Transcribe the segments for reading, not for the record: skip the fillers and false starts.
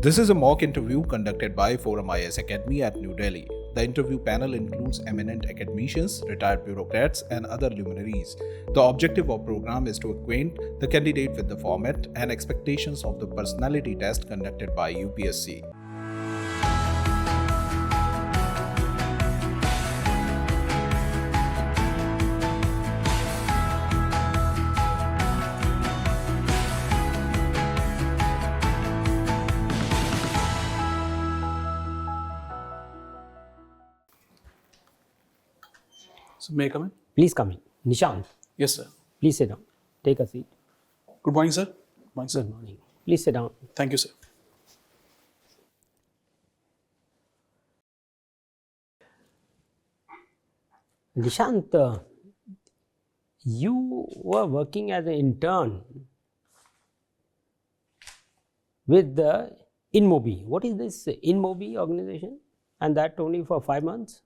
This is a mock interview conducted by ForumIAS Academy at New Delhi. The interview panel includes eminent academicians, retired bureaucrats, and other luminaries. The objective of the program is to acquaint the candidate with the format and expectations of the personality test conducted by UPSC. So may I come in? Please come in. Nishant, Yes, sir. please sit down. Take a seat. Good morning, sir. Good morning, sir. Good morning. Please sit down. Thank you, sir. Nishant, you were working as an intern with the 𝐂𝐚𝐬𝐫𝐢. What is this 𝐂𝐚𝐬𝐫𝐢 organization? And that only for 5 months?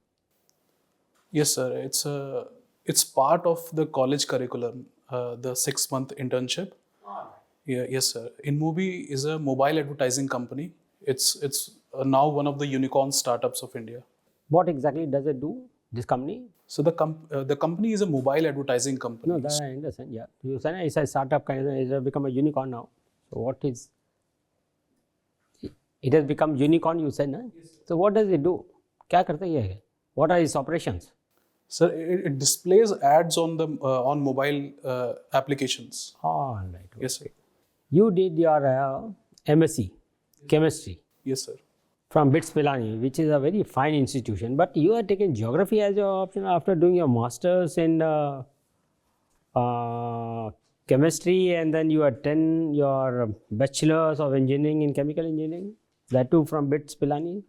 Yes, sir. It's part of the college curriculum, the 6-month internship. Yeah, yes, sir. 𝐂𝐚𝐬𝐫𝐢 is a mobile advertising company. It's now one of the unicorn startups of India. What exactly does it do, this company? So the company is a mobile advertising company. No, that I understand, yeah. You said it's a startup kind of, it has become a unicorn now. So what is, it has become unicorn, you said, no? Yes. So what does it do? क्या करता है ये? What are its operations? Sir, it displays ads on the on mobile applications. All right. Okay. Yes, sir. You did your MSc, chemistry. Yes, sir. From 𝐵ITS Pilani, which is a very fine institution, but you are taking geography as your option after doing your masters in chemistry, and then you attend your bachelor's of engineering in chemical engineering, that too from 𝐵ITS Pilani.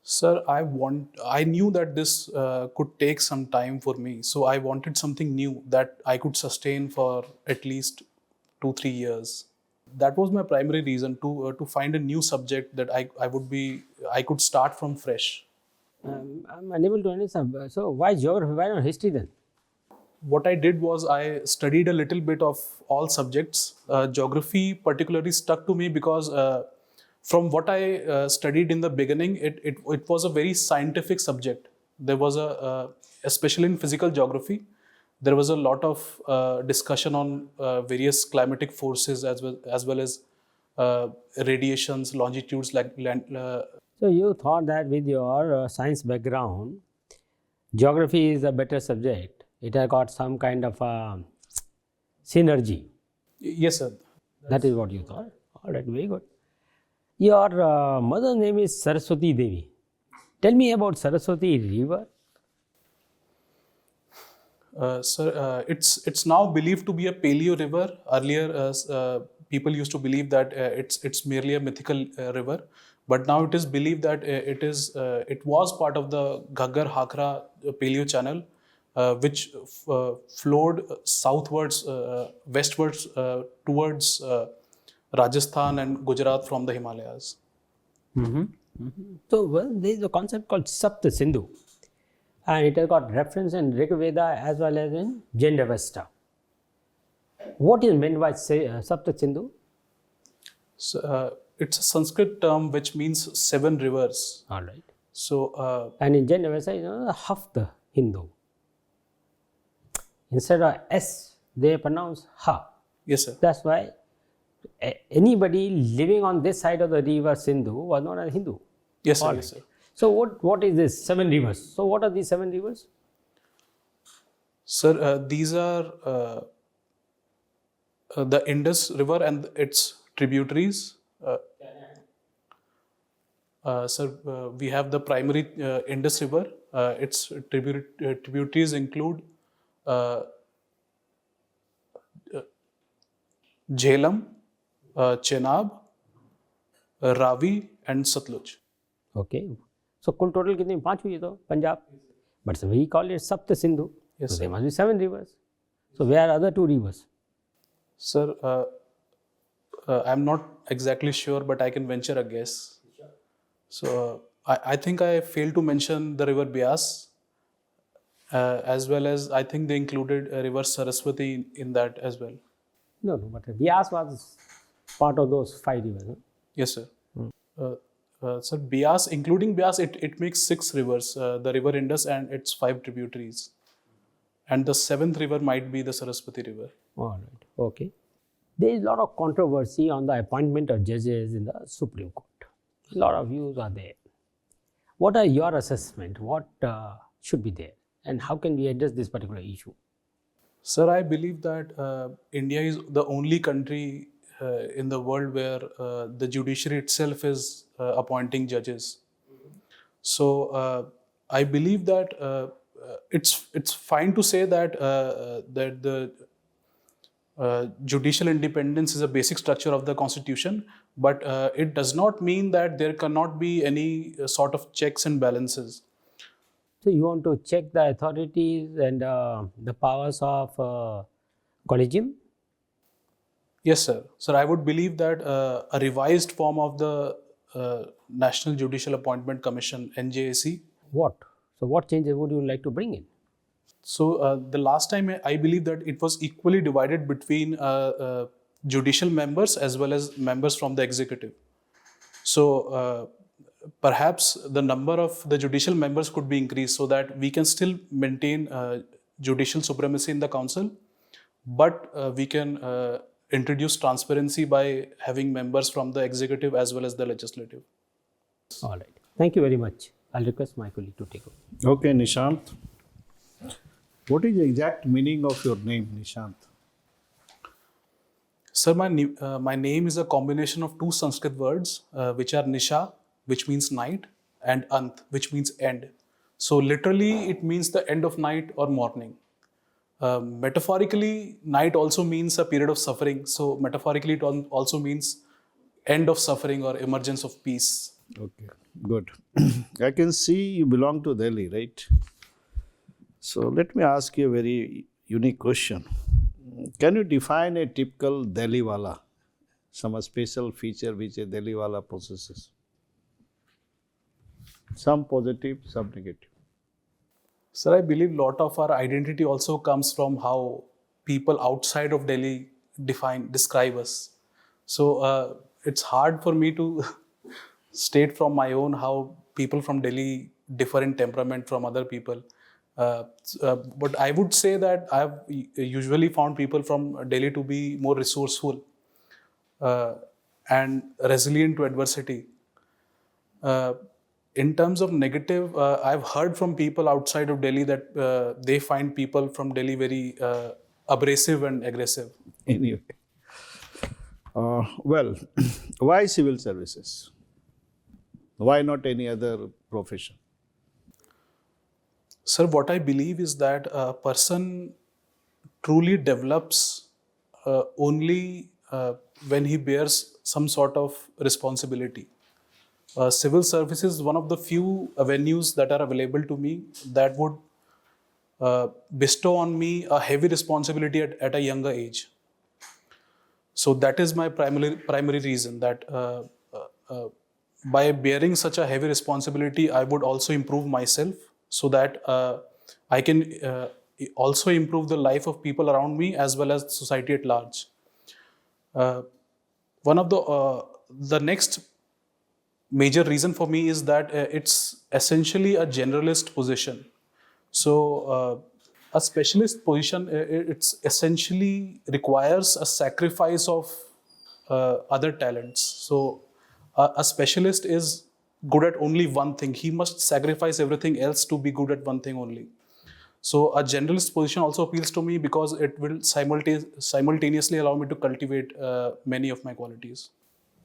Sir, I knew that this could take some time for me, so I wanted something new that I could sustain for at least 2-3 years. That was my primary reason to find a new subject that I could start from fresh. I'm unable to understand. So why geography? Why not history then? What I did was I studied a little bit of all subjects. Geography particularly stuck to me because from what I studied in the beginning, it was a very scientific subject. There was especially in physical geography, there was a lot of discussion on various climatic forces as well as radiations, longitudes like land. So you thought that with your science background, geography is a better subject. It has got some kind of synergy. Yes, sir. That is what you thought. All right, very good. Your mother's name is Saraswati Devi. Tell me about Saraswati River. Sir, it's now believed to be a paleo river. Earlier, people used to believe that it's merely a mythical river, but now it is believed that it was part of the Ghaggar-Hakra paleo channel, which flowed southwards, westwards towards Rajasthan and Gujarat from the Himalayas. So, well, there is a concept called Sapta Sindhu, and it has got reference in Rig Veda as well as in Avesta. What is meant by Sapta Sindhu? So, it's a Sanskrit term which means 7 rivers. All right. So, and in Avesta, Hafta Hindu. Instead of S, they pronounce Ha. Yes, sir. That's why anybody living on this side of the river Sindhu was not a Hindu. Yes, sir. Right. Yes, sir. So what is this 7 rivers? So what are these 7 rivers? Sir, these are the Indus River and its tributaries. Sir, we have the primary Indus River. Its tributaries include Jhelum, Chenab, Ravi, and Satluj. Okay. So, कुल total कितनी 5 हुई तो Punjab. But so we call it Sapta Sindhu. Yes, so sir. there must be 7 rivers. So where are other 2 rivers? Sir, I'm not exactly sure, but I can venture a guess. So I think I failed to mention the river Beas, as well as I think they included river Saraswati in that as well. No, but Vyas was part of those 5 rivers. Huh? Yes, sir. Sir, Beas, including Beas, it makes 6 rivers, the river Indus and its 5 tributaries. And the 7th river might be the Saraswati River. All right, okay. There is a lot of controversy on the appointment of judges in the Supreme Court. A lot of views are there. What are your assessment? What should be there? And how can we address this particular issue? Sir, I believe that India is the only country in the world where the judiciary itself is appointing judges. So I believe that it's fine to say that that the judicial independence is a basic structure of the constitution, but it does not mean that there cannot be any sort of checks and balances. So you want to check the authorities and the powers of collegium? Yes, sir. Sir, I would believe that a revised form of the National Judicial Appointment Commission, NJAC. What? So what changes would you like to bring in? So the last time I believe that it was equally divided between judicial members as well as members from the executive. So perhaps the number of the judicial members could be increased so that we can still maintain judicial supremacy in the council, but we can introduce transparency by having members from the executive as well as the legislative. All right. Thank you very much. I'll request my colleague to take over. Okay, Nishant. What is the exact meaning of your name, Nishant? Sir, my name is a combination of 2 Sanskrit words, which are Nisha, which means night, and Ant, which means end. So literally, it means the end of night or morning. Metaphorically, night also means a period of suffering. So metaphorically, it also means end of suffering or emergence of peace. Okay, good. I can see you belong to Delhi, right? So let me ask you a very unique question. Can you define a typical Delhi wala? Some special feature which a Delhi wala possesses? Some positive, some negative. Sir, I believe a lot of our identity also comes from how people outside of Delhi describe us. So it's hard for me to state from my own how people from Delhi differ in temperament from other people. But I would say that I've usually found people from Delhi to be more resourceful and resilient to adversity. In terms of negative, I've heard from people outside of Delhi that they find people from Delhi very abrasive and aggressive. Anyway. Well, why civil services? Why not any other profession? Sir, what I believe is that a person truly develops only when he bears some sort of responsibility. Civil services is one of the few avenues that are available to me that would bestow on me a heavy responsibility at a younger age. So that is my primary reason that by bearing such a heavy responsibility, I would also improve myself so that I can also improve the life of people around me as well as society at large. One of the next major reason for me is that it's essentially a generalist position. So a specialist position, it's essentially requires a sacrifice of other talents. So a specialist is good at only one thing. He must sacrifice everything else to be good at one thing only. So a generalist position also appeals to me because it will simultaneously allow me to cultivate many of my qualities.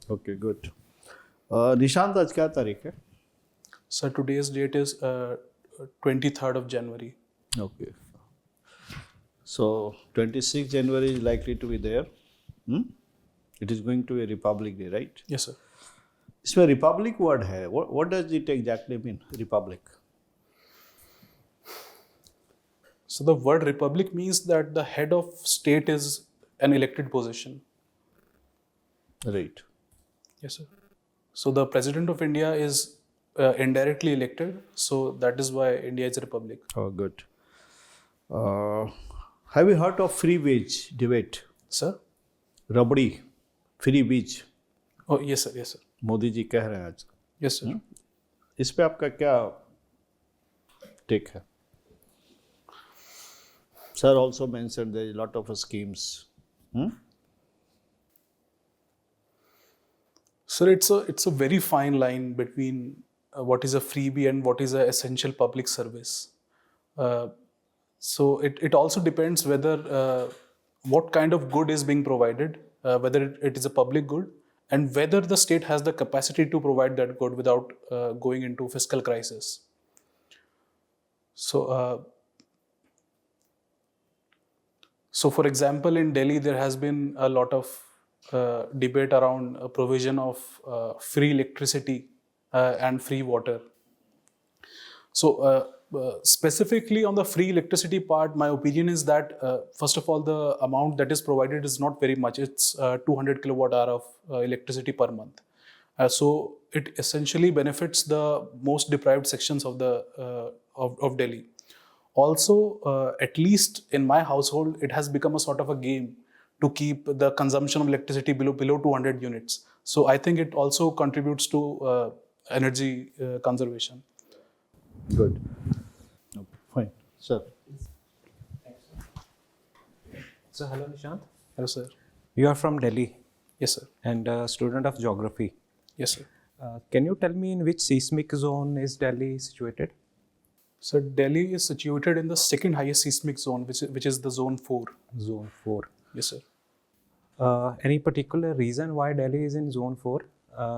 Okay, good. Nishant आज क्या तारीख है? Sir, today's date is 23rd of January. Okay. So 26th January is likely to be there. It is going to be a Republic Day, right? Yes, sir. इसमें Republic word है. What does it exactly mean? Republic. So the word republic means that the head of state is an elected position. Right. Yes, sir. So the president of India is indirectly elected. So that is why India is a republic. Oh, good. Have you heard of free wage debate? Sir? Rabdi, free wage. Oh, yes, sir. Yes, sir. Modi ji कह रहे हैं आज, Yes, sir. इस पे आपका क्या take है? Sir also mentioned there is a lot of schemes. Sir, it's a very fine line between what is a freebie and what is an essential public service. So it also depends whether what kind of good is being provided, whether it is a public good, and whether the state has the capacity to provide that good without going into fiscal crisis. So, for example, in Delhi, there has been a lot of debate around a provision of free electricity and free water. So, specifically on the free electricity part, my opinion is that, first of all, the amount that is provided is not very much. It's 200 kilowatt hour of electricity per month. So, it essentially benefits the most deprived sections of of Delhi. Also, at least in my household, it has become a sort of a game to keep the consumption of electricity below 200 units. So I think it also contributes to energy conservation. Good. Fine. Sir. So hello Nishant, Hello, sir. you are from Delhi Yes, sir. and a student of geography. Yes, sir. Can you tell me in which seismic zone is Delhi situated? So Delhi is situated in the second highest seismic zone, which is the zone 4. Zone 4. Yes, sir. Any particular reason why Delhi is in zone 4?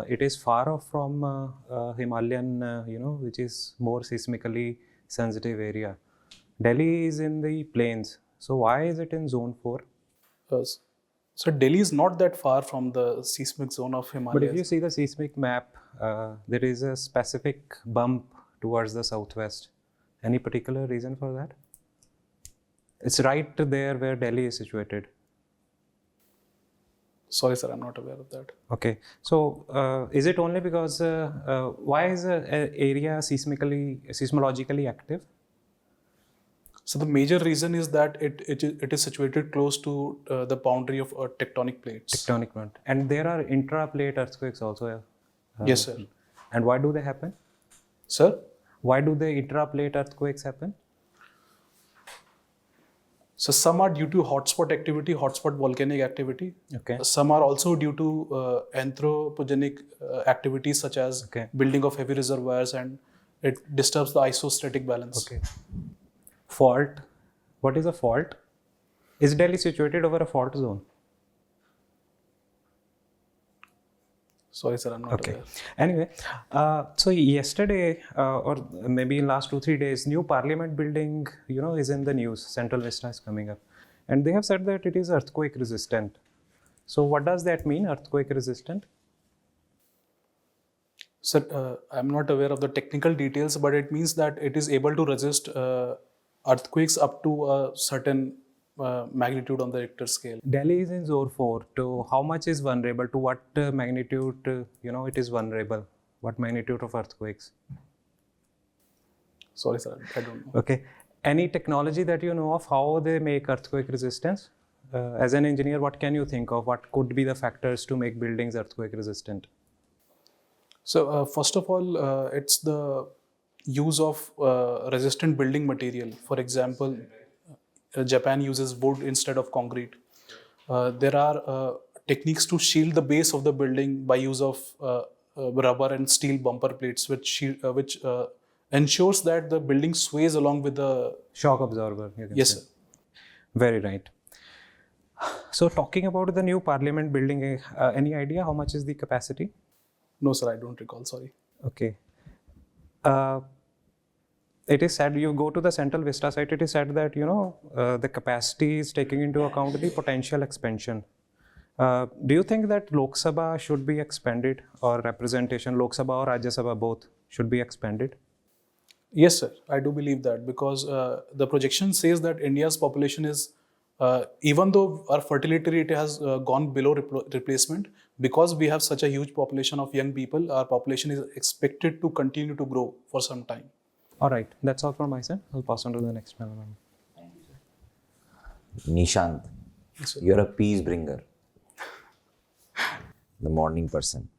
It is far off from Himalayan, which is more seismically sensitive area. Delhi is in the plains. So why is it in zone 4? So Delhi is not that far from the seismic zone of Himalayas. But if you see the seismic map, there is a specific bump towards the southwest. Any particular reason for that? It's right there where Delhi is situated. Sorry, sir, I'm not aware of that. Okay, so is it only because why is the area seismologically active? So the major reason is that it is situated close to the boundary of tectonic plates. Tectonic plate, and there are intra-plate earthquakes also. Yes, sir. And why do they happen? Sir? Why do the intra-plate earthquakes happen? So some are due to hotspot activity, hotspot volcanic activity. Okay. Some are also due to anthropogenic activities such as Okay. building of heavy reservoirs, and it disturbs the isostatic balance. Okay. Fault. What is a fault? Is Delhi situated over a fault zone? Sorry, sir, I'm not Okay. aware. Anyway, so yesterday or maybe in last 2-3 days, new parliament building, is in the news. Central Vista is coming up, and they have said that it is earthquake resistant. So what does that mean, earthquake resistant? Sir, I'm not aware of the technical details, but it means that it is able to resist earthquakes up to a certain magnitude on the Richter scale. Delhi is in zone 4. To how much is vulnerable? To what magnitude, it is vulnerable? What magnitude of earthquakes? Sorry, sir, I don't know. Okay. Any technology that you know of how they make earthquake resistance? As an engineer, what can you think of? What could be the factors to make buildings earthquake resistant? So first of all, it's the use of resistant building material. For example, Japan uses wood instead of concrete. There are techniques to shield the base of the building by use of rubber and steel bumper plates, which ensures that the building sways along with the Shock absorber. You can Yes, say. sir. Very right. So talking about the new parliament building, any idea how much is the capacity? No, sir, I don't recall. Sorry. Okay. It is said, you go to the Central Vista site, it is said that, the capacity is taking into account the potential expansion. Do you think that Lok Sabha should be expanded, or representation, Lok Sabha or Rajya Sabha both should be expanded? Yes, sir, I do believe that, because the projection says that India's population is, even though our fertility rate has gone below replacement, because we have such a huge population of young people, our population is expected to continue to grow for some time. All right, that's all from my side. I'll pass on to the next panel. Nishant, Yes, sir. you're a peace bringer, the morning person.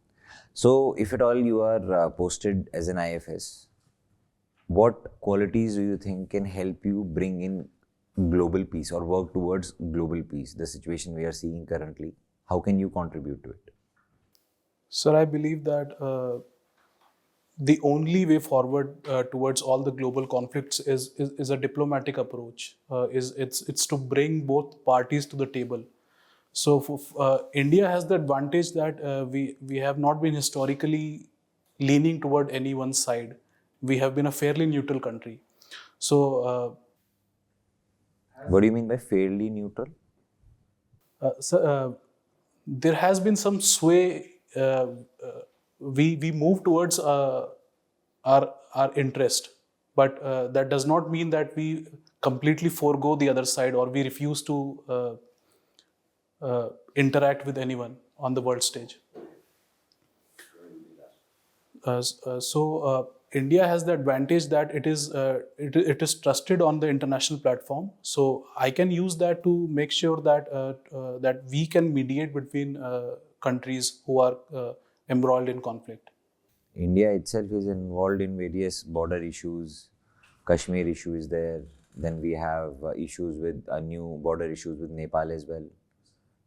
So, if at all you are posted as an IFS, what qualities do you think can help you bring in global peace or work towards global peace, the situation we are seeing currently? How can you contribute to it? Sir, I believe that the only way forward towards all the global conflicts is a diplomatic approach. It's to bring both parties to the table. So India has the advantage that we have not been historically leaning toward any one side. We have been a fairly neutral country. So What do you mean by fairly neutral? there has been some sway. We move towards our interest, but that does not mean that we completely forego the other side or we refuse to interact with anyone on the world stage. So India has the advantage that it is trusted on the international platform. So I can use that to make sure that that we can mediate between countries who are embroiled in conflict. India itself is involved in various border issues. Kashmir issue is there. Then we have issues with new border issues with Nepal as well.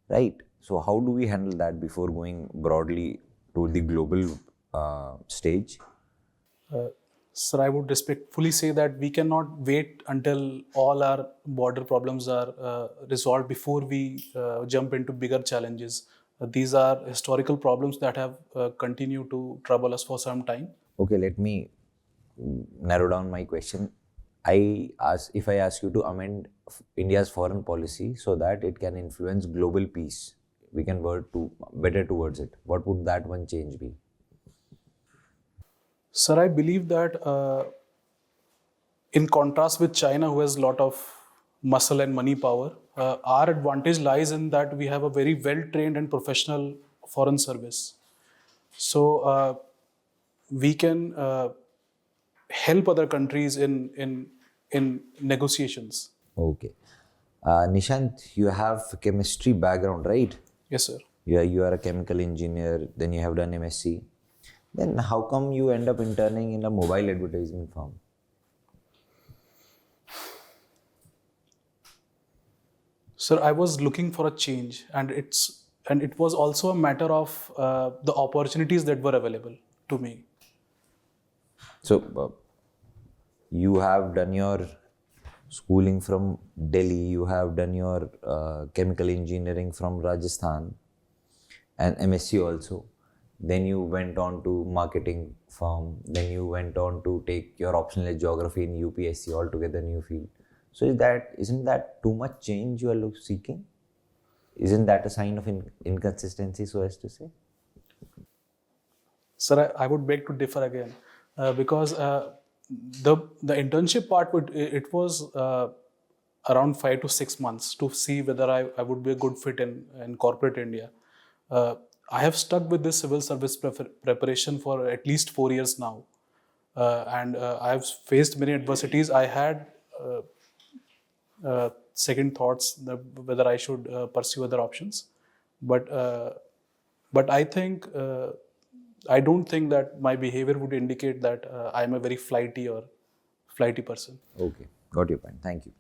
Right? So how do we handle that before going broadly to the global stage? Sir, I would respectfully say that we cannot wait until all our border problems are resolved before we jump into bigger challenges. These are historical problems that have continued to trouble us for some time. Okay, let me narrow down my question. If I ask you to amend India's foreign policy so that it can influence global peace, we can work better towards it. What would that one change be? Sir, I believe that in contrast with China, who has a lot of muscle and money power, our advantage lies in that we have a very well-trained and professional foreign service. So we can help other countries in negotiations. Okay. Nishant, you have chemistry background, right? Yes, sir. Yeah, you are a chemical engineer, then you have done MSc. Then how come you end up interning in a mobile advertising firm? Sir, I was looking for a change, and it was also a matter of the opportunities that were available to me. So, you have done your schooling from Delhi, you have done your chemical engineering from Rajasthan and MSc also. Then you went on to marketing firm. Then you went on to take your optional geography in UPSC, altogether new field. So isn't that too much change you are seeking? Isn't that a sign of inconsistency, so as to say? Sir, I would beg to differ again because the internship part it was around 5 to 6 months to see whether I would be a good fit in corporate India. I have stuck with this civil service preparation for at least 4 years now, and I have faced many adversities. I had second thoughts whether I should pursue other options, but I think I don't think that my behavior would indicate that I am a very flighty person. Okay, got your point. Thank you.